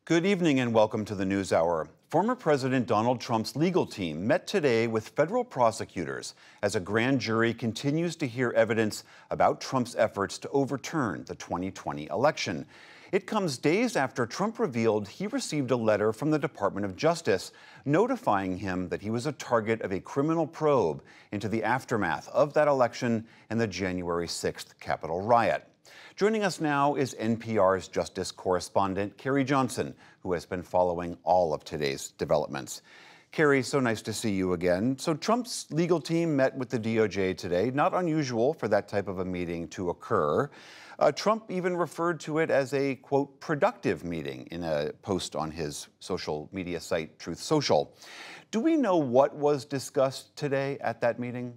Good evening and welcome to the NewsHour. Former President Donald Trump's legal team met today with federal prosecutors as a grand jury continues to hear evidence about Trump's efforts to overturn the 2020 election. It comes days after Trump revealed he received a letter from the Department of Justice notifying him that he was a target of a criminal probe into the aftermath of that election and the January 6th Capitol riot. Joining us now is NPR's Justice correspondent, Carrie Johnson, who has been following all of today's developments. Carrie, so nice to see you again. So Trump's legal team met with the DOJ today. Not unusual for that type of a meeting to occur. Trump even referred to it as a, quote, productive meeting in a post on his social media site, Truth Social. Do we know what was discussed today at that meeting?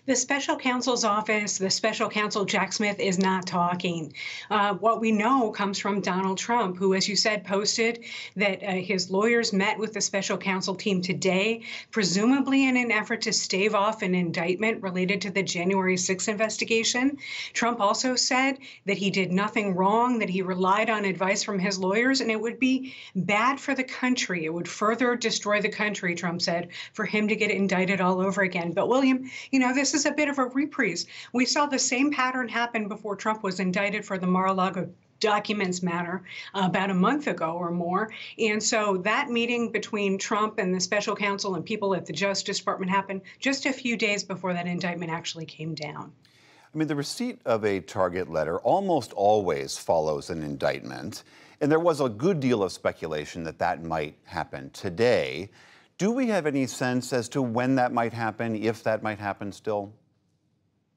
The special counsel's office, the special counsel Jack Smith, is not talking. What we know comes from Donald Trump, who, as you said, posted that his lawyers met with the special counsel team today, presumably in an effort to stave off an indictment related to the January 6th investigation. Trump also said that he did nothing wrong, that he relied on advice from his lawyers, and it would be bad for the country. It would further destroy the country, Trump said, for him to get indicted all over again. But William, this is a bit of a reprise. We saw the same pattern happen before Trump was indicted for the Mar-a-Lago documents matter about a month ago or more. And so that meeting between Trump and the special counsel and people at the Justice Department happened just a few days before that indictment actually came down. I mean, the receipt of a target letter almost always follows an indictment. And there was a good deal of speculation that that might happen today. Do we have any sense as to when that might happen, if that might happen still?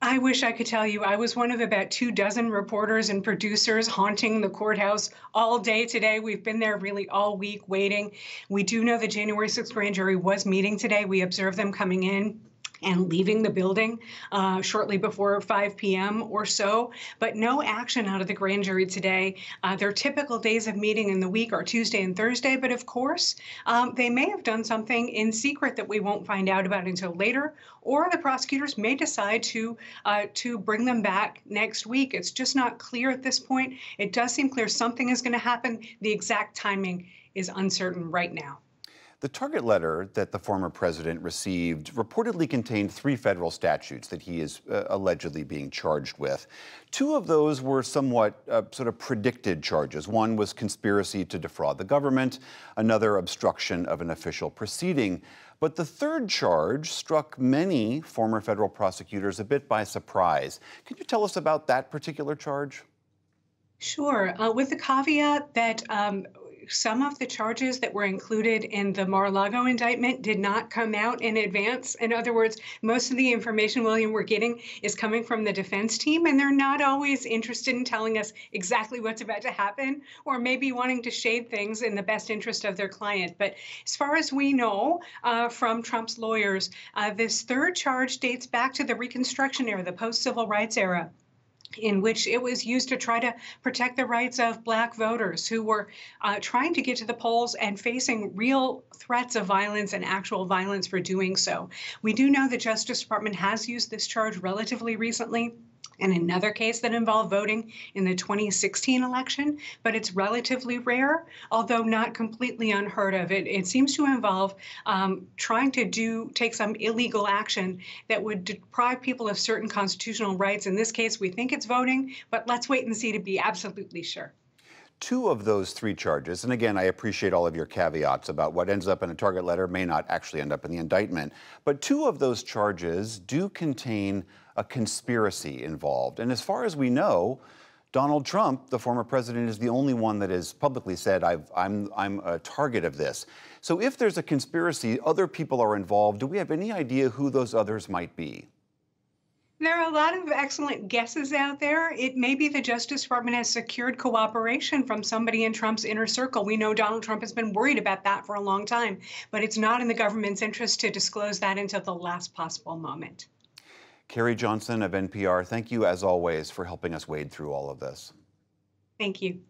I wish I could tell you. I was one of about 24 reporters and producers haunting the courthouse all day today. We've been there really all week waiting. We do know the January 6th grand jury was meeting today. We observed them coming in and leaving the building shortly before 5 p.m. or so, but no action out of the grand jury today. Their typical days of meeting in the week are Tuesday and Thursday, but of course, they may have done something in secret that we won't find out about until later, or the prosecutors may decide to bring them back next week. It's just not clear at this point. It does seem clear something is going to happen. The exact timing is uncertain right now. The target letter that the former president received reportedly contained 3 federal statutes that he is allegedly being charged with. 2 of those were somewhat sort of predicted charges. One was conspiracy to defraud the government, another obstruction of an official proceeding. But the third charge struck many former federal prosecutors a bit by surprise. Can you tell us about that particular charge? Sure, with the caveat that some of the charges that were included in the Mar-a-Lago indictment did not come out in advance. In other words, most of the information, William, we're getting is coming from the defense team, and they're not always interested in telling us exactly what's about to happen, or maybe wanting to shade things in the best interest of their client. But as far as we know from Trump's lawyers, this third charge dates back to the Reconstruction era, the post-civil rights era, in which it was used to try to protect the rights of Black voters who were trying to get to the polls and facing real threats of violence and actual violence for doing so. We do know the Justice Department has used this charge relatively recently in another case that involved voting in the 2016 election, but it's relatively rare, although not completely unheard of. It seems to involve trying to take some illegal action that would deprive people of certain constitutional rights. In this case, we think it's voting, but let's wait and see to be absolutely sure. 2 of those 3 charges, and again, I appreciate all of your caveats about what ends up in a target letter may not actually end up in the indictment, but 2 of those charges do contain a conspiracy involved. And as far as we know, Donald Trump, the former president, is the only one that has publicly said, I'm a target of this. So if there's a conspiracy, other people are involved. Do we have any idea who those others might be? There are a lot of excellent guesses out there. It may be the Justice Department has secured cooperation from somebody in Trump's inner circle. We know Donald Trump has been worried about that for a long time, but it's not in the government's interest to disclose that until the last possible moment. Carrie Johnson of NPR, thank you as always for helping us wade through all of this. Thank you.